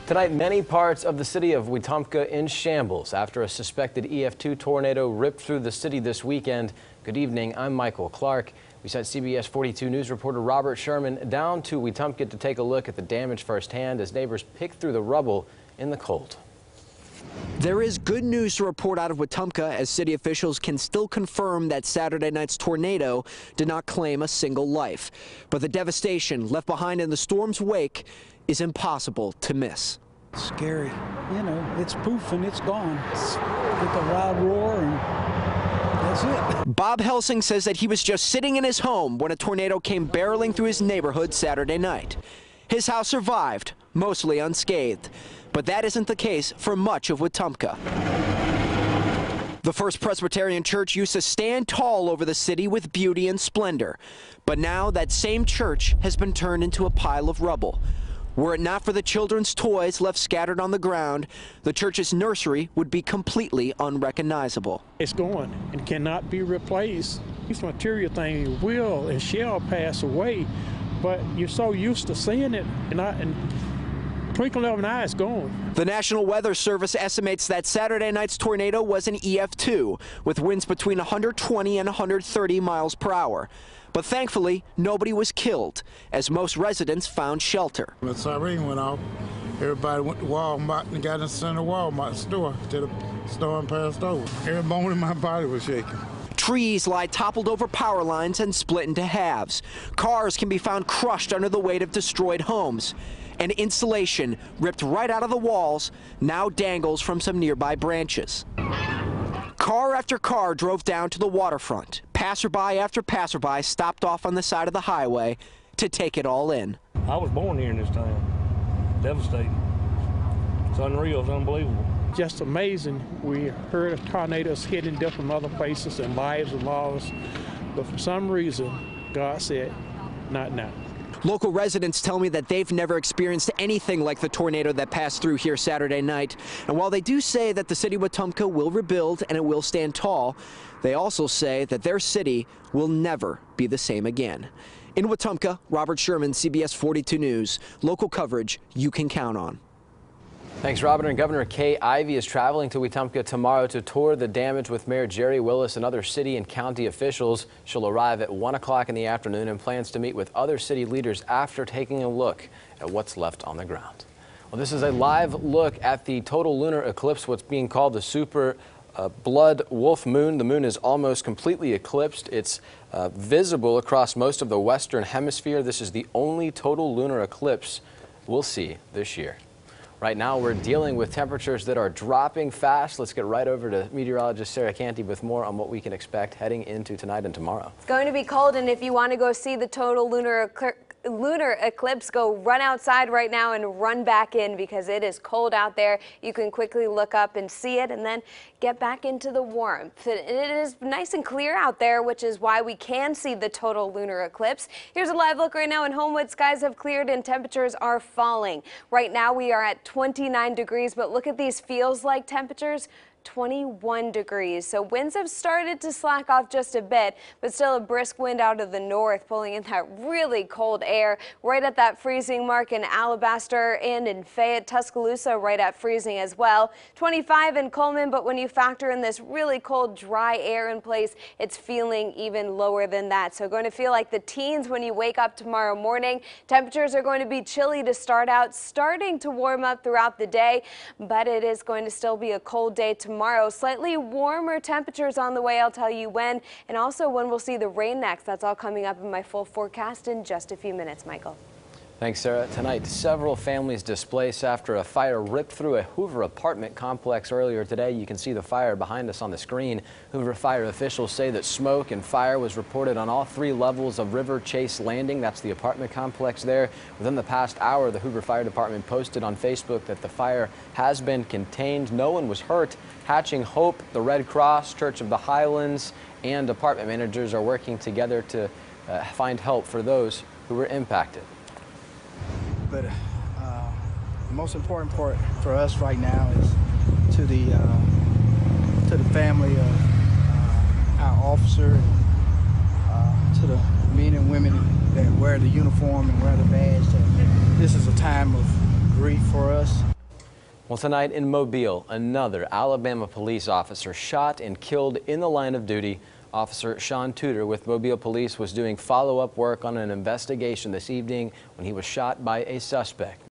Tonight, many parts of the city of Wetumpka in shambles after a suspected EF-2 tornado ripped through the city this weekend. Good evening, I'm Michael Clark. We sent CBS 42 News reporter Robert Sherman down to Wetumpka to take a look at the damage firsthand as neighbors picked through the rubble in the cold. There is good news to report out of Wetumpka as city officials can still confirm that Saturday night's tornado did not claim a single life. But the devastation left behind in the storm's wake is impossible to miss. It's scary. You know, it's poof and it's gone. It's with a loud roar and that's it. Bob Helsing says that he was just sitting in his home when a tornado came barreling through his neighborhood Saturday night. His house survived, mostly unscathed. But that isn't the case for much of Wetumpka. The First Presbyterian Church used to stand tall over the city with beauty and splendor. But now that same church has been turned into a pile of rubble. Were it not for the children's toys left scattered on the ground, the church's nursery would be completely unrecognizable. It's gone and cannot be replaced. These material things will and shall pass away, but you're so used to seeing it, and twinkle of an eye, it's gone. The National Weather Service estimates that Saturday night's tornado was an EF-2 with winds between 120 and 130 miles per hour. But thankfully, nobody was killed, as most residents found shelter. When the siren went off, everybody went to Walmart and got in the center of Walmart store till the storm passed over. Every bone in my body was shaking. Trees lie toppled over power lines and split into halves. Cars can be found crushed under the weight of destroyed homes. And insulation, ripped right out of the walls, now dangles from some nearby branches. Car after car drove down to the waterfront. Passerby after passerby stopped off on the side of the highway to take it all in. I was born here in this town. Devastating. It's unreal. It's unbelievable. Just amazing. We heard of tornadoes hitting different other places and lives are lost. But for some reason, God said, not now. Local residents tell me that they've never experienced anything like the tornado that passed through here Saturday night. And while they do say that the city of Wetumpka will rebuild and it will stand tall, they also say that their city will never be the same again. In Wetumpka, Robert Sherman, CBS 42 News. Local coverage you can count on. Thanks, Robert. And Governor Kay Ivey is traveling to Wetumpka tomorrow to tour the damage with Mayor Jerry Willis and other city and county officials. She'll arrive at 1 o'clock in the afternoon and plans to meet with other city leaders after taking a look at what's left on the ground. Well, this is a live look at the total lunar eclipse, what's being called the super blood wolf moon. The moon is almost completely eclipsed. It's visible across most of the western hemisphere. This is the only total lunar eclipse we'll see this year. Right now, we're dealing with temperatures that are dropping fast. Let's get right over to meteorologist Sarah Canty with more on what we can expect heading into tonight and tomorrow. It's going to be cold, and if you want to go see the total lunar eclipse, go run outside right now and run back in because it is cold out there. You can quickly look up and see it and then get back into the warmth. It is nice and clear out there, which is why we can see the total lunar eclipse. Here's a live look right now in Homewood. Skies have cleared and temperatures are falling. Right now we are at 29 degrees, but look at these feels like temperatures. 21 degrees. So winds have started to slack off just a bit, but still a brisk wind out of the north pulling in that really cold air right at that freezing mark in Alabaster and in Fayette. Tuscaloosa right at freezing as well. 25 in Coleman, but when you factor in this really cold dry air in place, it's feeling even lower than that. So going to feel like the teens when you wake up tomorrow morning. Temperatures are going to be chilly to start out, starting to warm up throughout the day, but it is going to still be a cold day tomorrow. Slightly warmer temperatures on the way. I'll tell you when, and also when we'll see the rain next. That's all coming up in my full forecast in just a few minutes. Michael. Thanks, Sarah. Tonight, several families displaced after a fire ripped through a Hoover apartment complex earlier today. You can see the fire behind us on the screen. Hoover fire officials say that smoke and fire was reported on all 3 levels of River Chase Landing. That's the apartment complex there. Within the past hour, the Hoover Fire Department posted on Facebook that the fire has been contained. No one was hurt. Hatching Hope, the Red Cross, Church of the Highlands, and apartment managers are working together to find help for those who were impacted. But the most important part for us right now is to the family of our officer, to the men and women that wear the uniform and wear the badge. That this is a time of grief for us. Well, tonight in Mobile, another Alabama police officer shot and killed in the line of duty. Officer Sean Tudor with Mobile Police was doing follow-up work on an investigation this evening when he was shot by a suspect.